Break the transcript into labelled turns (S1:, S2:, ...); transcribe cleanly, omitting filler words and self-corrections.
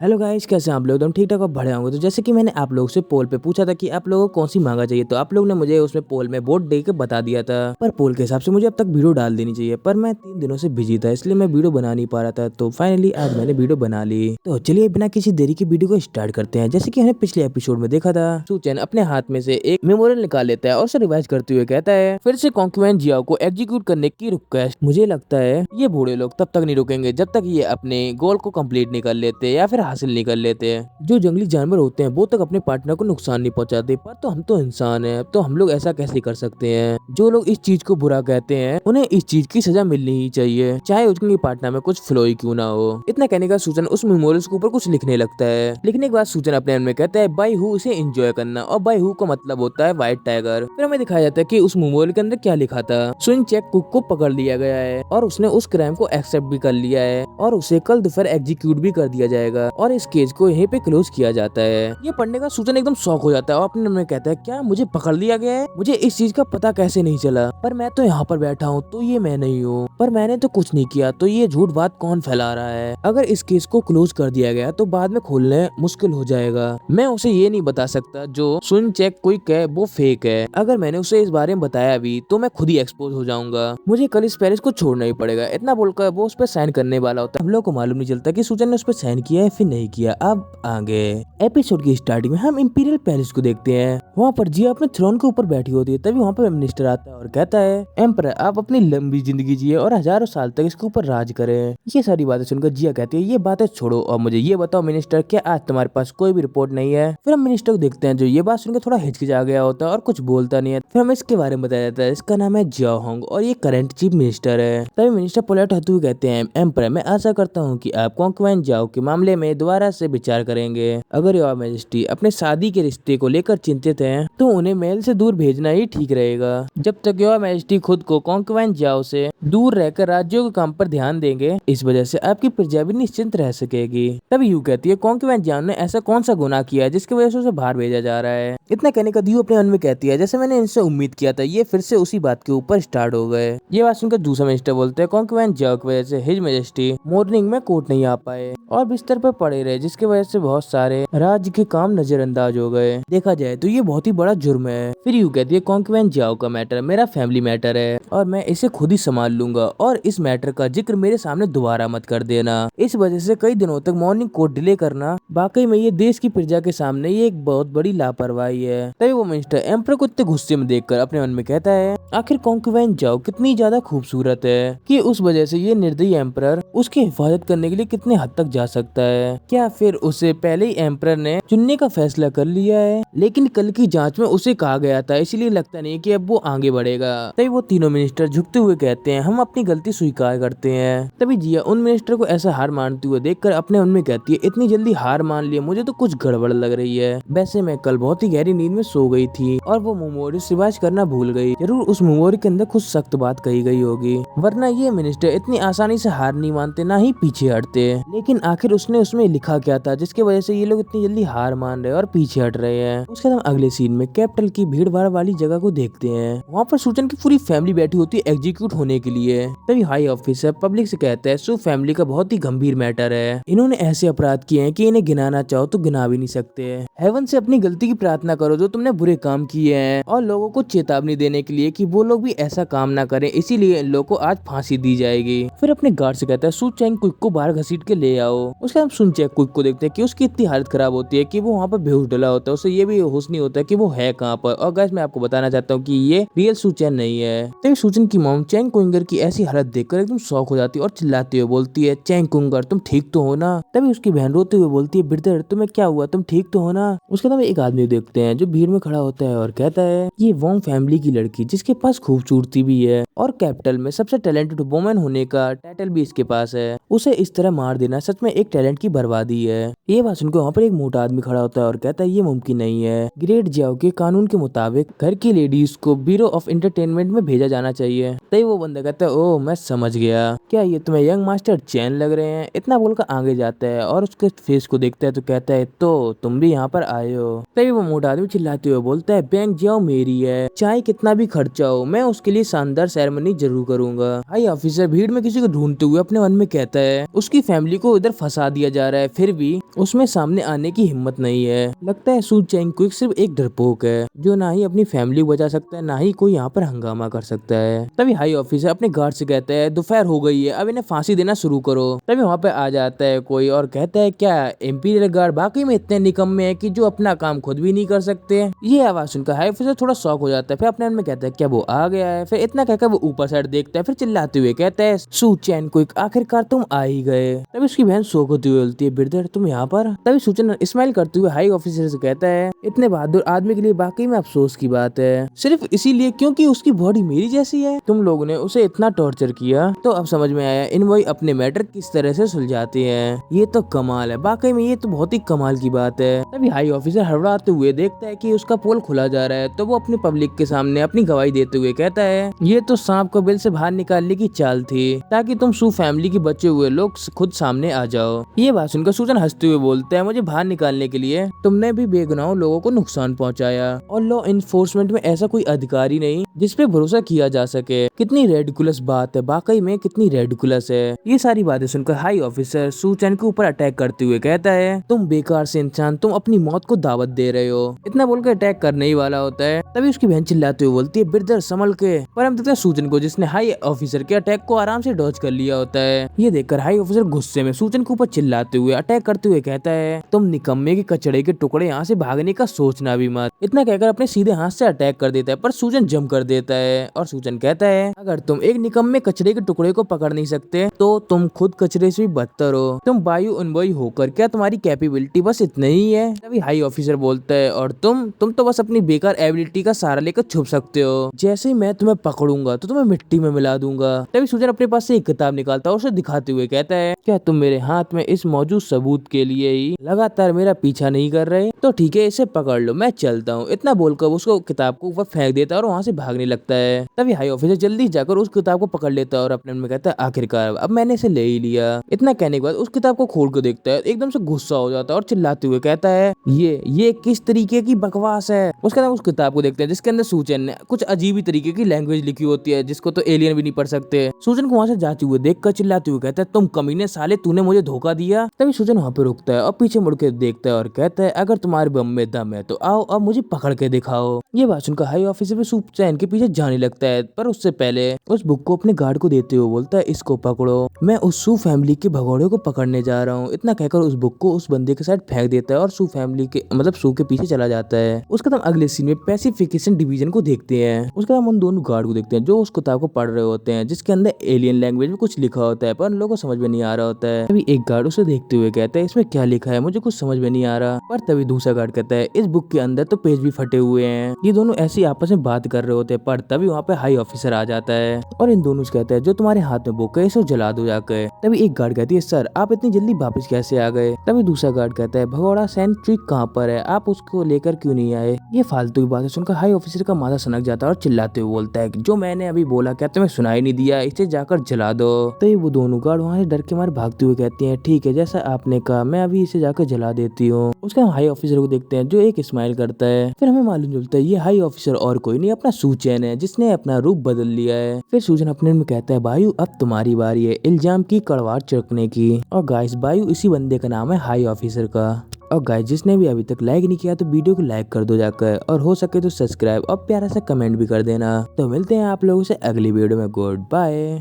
S1: Hello guys, कैसे हैं आप लोग? एकदम ठीक ठाक और बढ़िया होंगे। तो जैसे कि मैंने आप लोगों से पोल पे पूछा था कि आप लोगों को कौन सी मांगा चाहिए, तो आप लोग ने मुझे उसमें पोल में वोट दे के बता दिया था। पर पोल के हिसाब से मुझे अब तक वीडियो डाल देनी चाहिए, पर मैं 3 दिनों से बिजी था, इसलिए मैं वीडियो बना नहीं पा रहा था। तो फाइनली आज मैंने वीडियो बना ली। तो चलिए बिना किसी देरी की वीडियो को स्टार्ट करते हैं। जैसे कि हमने पिछले एपिसोड में देखा था, सुचैन अपने हाथ में से एक मेमोरियल निकाल लेता है और उसे रिवाइज करते हुए कहता है फिर से कॉन्क्वेंट जियाओ को एग्जीक्यूट करने की रिक्वेस्ट। मुझे लगता है ये बूढ़े लोग तब तक नहीं रुकेंगे जब तक ये अपने गोल को कंप्लीट नहीं कर लेते या फिर हासिल नहीं कर लेते। जो जंगली जानवर होते हैं वो तक अपने पार्टनर को नुकसान नहीं पहुंचाते, पर तो हम तो इंसान हैं, तो हम लोग ऐसा कैसे कर सकते हैं? जो लोग इस चीज को बुरा कहते हैं उन्हें इस चीज की सजा मिलनी ही चाहिए, चाहे उनके पार्टनर में कुछ फ्लो ही क्यों ना हो। इतना कहने का सूचन उस मेमोरियल्स के ऊपर कुछ लिखने लगता है। लिखने के बाद सूचन अपने मन में कहता है बाई हु इसे एंजॉय करना, और बाई हु का मतलब होता है व्हाइट टाइगर। फिर हमें दिखाया जाता है कि उस मेमोरियल के अंदर क्या लिखा था। सुन चेक कुक को पकड़ लिया गया है और उसने उस क्राइम को एक्सेप्ट भी कर लिया है और उसे कल दोपहर एग्जीक्यूट भी कर दिया जाएगा और इस केस को यहीं पे क्लोज किया जाता है। ये पढ़ने का सूचन एकदम शौक हो जाता है और अपने मन में कहता है क्या मुझे पकड़ लिया गया है? मुझे इस चीज का पता कैसे नहीं चला? पर मैं तो यहाँ पर बैठा हूँ तो ये मैं नहीं हूँ, पर मैंने तो कुछ नहीं किया, तो ये झूठ बात कौन फैला रहा है? अगर इस केस को क्लोज कर दिया गया तो बाद में खोलने मुश्किल हो जाएगा। मैं उसे ये नहीं बता सकता जो सुन चेक क्विक है वो फेक है। अगर मैंने उसे इस बारे में बताया भी तो मैं खुद ही एक्सपोज हो जाऊंगा। मुझे कल इस पेरिस को छोड़ना ही पड़ेगा। इतना बोलकर वो उस पर साइन करने वाला होता है। हम लोग को मालूम नहीं चलता कि सूचन ने उस पर साइन किया है फिर नहीं किया। अब आगे एपिसोड की स्टार्टिंग में हम इंपीरियल पैलेस को देखते हैं। वहाँ पर जिया अपने थ्रोन के ऊपर बैठी होती है। तभी वहाँ पर मिनिस्टर आता है और कहता है एम्परर आप अपनी लंबी जिंदगी जिए और हजारों साल तक इसके ऊपर राज करें। ये सारी बातें सुनकर जिया कहती है ये बातें छोड़ो और मुझे ये बताओ मिनिस्टर, क्या आज तुम्हारे पास कोई भी रिपोर्ट नहीं है? फिर हम मिनिस्टर को देखते हैं जो ये बात सुनकर थोड़ा हिचकिचा गया होता है और कुछ बोलता नहीं है। फिर हमें इसके बारे में बताया जाता है इसका नाम है जियाओ होंग और ये करंट चीफ मिनिस्टर है। तभी मिनिस्टर पोलाइट होते हुए कहते हैं एम्परर मैं आशा करता हूँ कि आप कॉन्क्वेंट जियाओ के मामले में दोबारा से विचार करेंगे। अगर योर मैजेस्टी अपने शादी के रिश्ते को लेकर चिंतित हैं तो उन्हें महल से दूर भेजना ही ठीक रहेगा। जब तक योर मैजेस्टी खुद को कॉन्क्वेंट जियाओ से दूर रहकर राज्यों के काम पर ध्यान देंगे, इस वजह से आपकी प्रजा भी निश्चिंत रह सकेगी। तभी यू कहती है कॉन्क्वेंट जियाओ ने ऐसा कौन सा गुनाह किया है जिसकी वजह से उसे बाहर भेजा जा रहा है? इतना कहने का दियो अपने मन में कहती है जैसे मैंने इनसे उम्मीद किया था ये फिर से उसी बात के ऊपर स्टार्ट हो गए। ये बात सुनकर दूसरा मिनिस्टर बोलते हैं कॉन्क्वेंट जियाओ की वजह से हिज मैजेस्टी मॉर्निंग में कोर्ट नहीं आ पाए और बिस्तर पर पड़े रहे, जिसकी वजह से बहुत सारे राज्य के काम नजरअंदाज हो गए। देखा जाए तो ये बहुत ही बड़ा जुर्म है। फिर यू कहती है कॉन्क्वेंट जियाओ का मैटर मेरा फैमिली मैटर है और मैं इसे खुद ही संभाल लूंगा और इस मैटर का जिक्र मेरे सामने दोबारा मत कर देना। इस वजह से कई दिनों तक मॉर्निंग कोर्ट डिले करना वाकई में ये देश की प्रजा के सामने ये एक बहुत बड़ी लापरवाही है। तभी वो मिनिस्टर एम्परर को इतने गुस्से में देखकर अपने मन में कहता है आखिर कॉन्क्वेंट जियाओ कितनी ज्यादा खूबसूरत है कि उस वजह से ये निर्दयी एम्परर उसकी हिफाजत करने के लिए कितने हद तक जा सकता है। क्या फिर उसे पहले ही एम्परर ने चुनने का फैसला कर लिया है? लेकिन कल की जांच में उसे कहा गया था, इसलिए लगता नहीं कि अब वो आगे बढ़ेगा। तभी वो तीनों मिनिस्टर झुकते हुए कहते हैं हम अपनी गलती स्वीकार करते हैं। तभी जिया उन मिनिस्टर को ऐसा हार मानते हुए देखकर अपने मन में कहती है इतनी जल्दी हार मान लिया, मुझे तो कुछ गड़बड़ लग रही है। वैसे मैं कल बहुत ही गहरी नींद में सो गई थी और वो मेमोरी रिवाइज करना भूल गई। जरूर उस मेमोरी के अंदर कुछ सख्त बात कही गई होगी, वरना ये मिनिस्टर इतनी आसानी से हार नहीं मानते ना ही पीछे हटते। लेकिन आखिर उसने उसमें लिखा क्या था जिसकी वजह से ये लोग इतनी जल्दी हार मान रहे हैं और पीछे हट रहे हैं? उसके बाद हम अगले सीन में कैपिटल की भीड़ भाड़ वाली जगह को देखते हैं। वहाँ पर सूचन की पूरी फैमिली बैठी होती है एग्जीक्यूट होने के लिए। तभी हाई ऑफिसर पब्लिक से कहता है सो फैमिली का बहुत ही गंभीर मैटर है, इन्होंने ऐसे अपराध किए हैं कि इन्हें गिनाना चाहो तो गिना भी नहीं सकते। हेवन से अपनी गलती की प्रार्थना करो जो तुमने बुरे काम किए हैं और लोगों को चेतावनी देने के लिए कि वो लोग भी ऐसा काम ना करें, इसीलिए इन लोगों को आज फांसी दी जाएगी। फिर अपने गार्ड से कहता है सू चैंग क्विक को बाहर घसीट के ले आओ। उसके हम सुन चेक क्विक को देखते हैं कि उसकी इतनी हालत खराब होती है कि वो वहाँ पर बेहोश डला होता है, उसे ये भी होश नहीं होता कि वो है कहाँ पर। और गाइस मैं आपको बताना चाहता हूँ कि ये रियल सूचन नहीं है। तभी सूचन की मॉम चैंग कुंगर की ऐसी हालत देखकर एकदम शॉक हो जाती है और चिल्लाते हुए बोलती है चैंग कुंगर तुम ठीक तो हो ना? तभी उसकी बहन रोते हुए बोलती है ब्रदर तुम्हें क्या हुआ, तुम ठीक तो हो ना? उसके बाद एक आदमी देखते हैं जो भीड़ में खड़ा होता है और कहता है ये वोंग फैमिली की लड़की जिसके पास खूबसूरती भी है और कैपिटल में सबसे टैलेंटेड वुमेन होने का टाइटल भी इसके पास है, उसे इस तरह मार देना सच में एक टैलेंट की बर्बादी है। ये बात सुनकर वहाँ पर एक मोटा आदमी खड़ा होता है और कहता है ये मुमकिन नहीं है। ग्रेट जियाओ के कानून के मुताबिक घर की लेडीज को ब्यूरो ऑफ एंटरटेनमेंट में भेजा जाना चाहिए। तभी वो बंदा कहता है ओह मैं समझ गया, क्या ये तुम्हें यंग मास्टर चैन लग रहे हैं? इतना बोलकर आगे जाता है और उसके फेस को देखता है तो कहता है तो तुम भी यहाँ पर आए हो? तभी वो मोटा आदमी चिल्लाते हुए बोलता है बैंक जियाओ मेरी है, चाहे कितना भी खर्चा हो मैं उसके लिए शानदार सेरेमनी जरूर करूंगा। हाई ऑफिसर भीड़ में किसी को ढूंढते हुए अपने मन में कहता है उसकी फैमिली को इधर फंसा दिया जा जा रहा है, फिर भी उसमें सामने आने की हिम्मत नहीं है। लगता है सू चैंग क्विक सिर्फ एक डरपोक है जो ना ही अपनी फैमिली को बचा सकता है, ना ही कोई यहाँ पर हंगामा कर सकता है। तभी हाई ऑफिसर अपने गार्ड से कहता है दोपहर हो गई है, अब इन्हें फांसी देना शुरू करो। तभी वहाँ पे आ जाता है कोई और कहता है क्या इंपीरियल गार्ड बाकी में इतने निकम्मे हैं कि जो अपना काम खुद भी नहीं कर सकते। ये आवाज सुनकर हाई ऑफिसर थोड़ा शॉक हो जाता है, फिर अपने मन में कहता है क्या वो आ गया है। फिर इतना कहकर वो ऊपर साइड देखता है, फिर चिल्लाते हुए कहता है सू चैन क्विक आखिरकार तुम आ ही गए। तभी उसकी बहन शोक होती हुई बोलती है ब्रदर तुम यहाँ पर। तभी सूचन स्माइल करते हुए हाई ऑफिसर से कहता है इतने बहादुर आदमी के लिए वाकई में अफसोस की बात है, सिर्फ इसीलिए क्योंकि उसकी बॉडी मेरी जैसी है। तुम लोगों ने उसे इतना टॉर्चर किया तो अब समझ में आया इन वही अपने मैटर किस तरह से सुलझाते हैं। ये तो कमाल है, वाकई में ये तो बहुत ही कमाल की बात है। तभी हाई ऑफिसर हड़बड़ाते हुए देखता है कि उसका पोल खुला जा रहा है, तो वो अपनी पब्लिक के सामने अपनी गवाही देते हुए कहता है ये तो सांप को बिल से बाहर निकालने की चाल थी ताकि तुम सू फैमिली के बचे हुए लोग खुद सामने आ जाओ। ये बात सुनकर सूजन हंसते हुए बोलता है मुझे बाहर निकालने के लिए तुमने भी बेगुनाह लोगों को नुकसान पहुंचाया और लॉ इन्फोर्समेंट में ऐसा कोई अधिकारी नहीं जिस पे भरोसा किया जा सके। कितनी रेडिकुलस बात है, वाकई में कितनी रेडिकुलस है। ये सारी बातें सुनकर हाई ऑफिसर सू चैन के ऊपर अटैक करते हुए कहता है तुम बेकार से इंसान, तुम अपनी मौत को दावत दे रहे हो। इतना बोलकर अटैक करने ही वाला होता है, तभी उसकी बहन चिल्लाते हुए बोलती है ब्रदर संभल के। पर हम देखते हैं सूजन को जिसने हाई ऑफिसर के अटैक को आराम से डॉज कर लिया होता है। ये देखकर हाई ऑफिसर गुस्से में सूजन के ऊपर चिल्लाते हुए अटैक करते हुए कहता है तुम निकम्मे के कचड़े के टुकड़े यहाँ से भागने का सोचना भी मत। इतना कहकर अपने सीधे हाथ से अटैक कर देता है, पर सूजन जंप कर देता है और सूजन कहता है अगर तुम एक निकम्मे कचड़े के टुकड़े को पकड़ नहीं सकते तो तुम खुद कचरे से भी बदतर हो। तुम वायु अनवयु होकर क्या तुम्हारी कैपेबिलिटी बस इतना ही है। तभी हाई ऑफिसर बोलता है और तुम तो बस अपनी बेकार एबिलिटी का सहारा लेकर छुप सकते हो, जैसे ही मैं तुम्हें पकड़ूंगा तो तुम्हें मिट्टी में मिला दूंगा। तभी सूजन अपने पास से एक किताब निकालता है और उसे दिखाते हुए कहता है क्या तुम मेरे हाथ में इस मौजूद सबूत के लिए ही लगातार मेरा पीछा नहीं कर रहे, तो ठीक है इसे पकड़ लो, मैं चलता हूँ। इतना बोलकर उसको किताब को ऊपर फेंक देता है और वहाँ से भागने लगता है। तभी हाई ऑफिसर जल्दी जाकर उस किताब को पकड़ लेता है और अपने मन में कहता है आखिरकार अब मैंने इसे ले ही लिया। इतना कहने के बाद उस किताब को खोल कर देखता है, एकदम से गुस्सा हो जाता है और चिल्लाते हुए कहता है ये किस तरीके की बकवास है। उसके बाद उस किताब को देखते हैं जिसके अंदर सूचन ने कुछ अजीब ही तरीके की लैंग्वेज लिखी होती है जिसको तो एलियन भी नहीं पढ़ सकते। सूजन को वहाँ से जाते हुए देखकर चिल्लाते हुए कहता है तुम कमीने साले, तूने मुझे धोखा दिया। तभी सूजन वहाँ पे रुकता है और पीछे मुड़ के देखता है और कहता है अगर तुम्हारे बम में दम है तो आओ अब मुझे पकड़ के दिखाओ। ये बात सुनकर हाई ऑफिसर भी सूचन के पीछे जाने लगता है, पर उससे पहले उस बुक को अपने गार्ड को देते हुए बोलता है इसको पकड़ो, मैं उस सू फैमिली के भगोड़े को पकड़ने जा रहा हूँ। इतना कहकर उस बुक को उस बंदे के साथ फेंक देता है और सू फैमिली के मतलब सू के पीछे चला जाता है। उसके बाद हम अगले सीन में पैसिफिकेशन डिवीजन को देखते हैं। उसके बाद हम उन दोनों गार्ड को देखते हैं जो उस किताब को पढ़ रहे होते हैं जिसके अंदर एलियन लैंग्वेज में कुछ लिखा होता है, पर उन लोगों को समझ में नहीं आ रहा होता है। तभी एक गार्ड उसे देखते हुए कहता है इसमें क्या लिखा है, मुझे कुछ समझ में नहीं आ रहा। पर तभी दूसरा गार्ड कहता है इस बुक के अंदर तो पेज भी फटे हुए हैं। ये दोनों ऐसी आपस में बात कर रहे होते हैं, पर तभी वहाँ पे हाई ऑफिसर आ जाता है और इन दोनों से कहता है जो तुम्हारे हाथ में बुक है इसे जला दो जाकर। तभी एक गार्ड कहती है सर आप इतनी जल्दी वापस कैसे आ गए। तभी दूसरा गार्ड कहता है भगोड़ा सेंट्रिक कहाँ पर है, आप उसको लेकर क्यों नहीं आए। ये फालतू की बातें सुनकर हाई ऑफिसर का माथा सनक जाता है और चिल्लाते हुए बोलता है जो मैंने अभी बोला क्या तुम्हें सुनाई नहीं दिया, इसे जाकर जला दो। तो वो दोनों गार्ड वहाँ से डर के मारे भागते हुए कहते हैं ठीक है जैसा आपने कहा, मैं अभी इसे जाकर जला देती हूँ। उसके हम हाई ऑफिसर को देखते हैं जो एक स्माइल करता है। फिर हमें मालूम चलता है ये हाई ऑफिसर और कोई नहीं अपना सू चैन है जिसने अपना रूप बदल लिया है। फिर सूजन अपने में कहता है बायु अब तुम्हारी बारी है इल्जाम की कड़वाड़ छिड़कने की। और गाइस बायु इसी बंदे का नाम है हाई ऑफिसर का। और गाइस जिसने भी अभी तक लाइक नहीं किया तो वीडियो को लाइक कर दो जाकर, और हो सके तो सब्सक्राइब और प्यारा सा कमेंट भी कर देना। तो मिलते हैं आप लोगों से अगली वीडियो में। Good bye.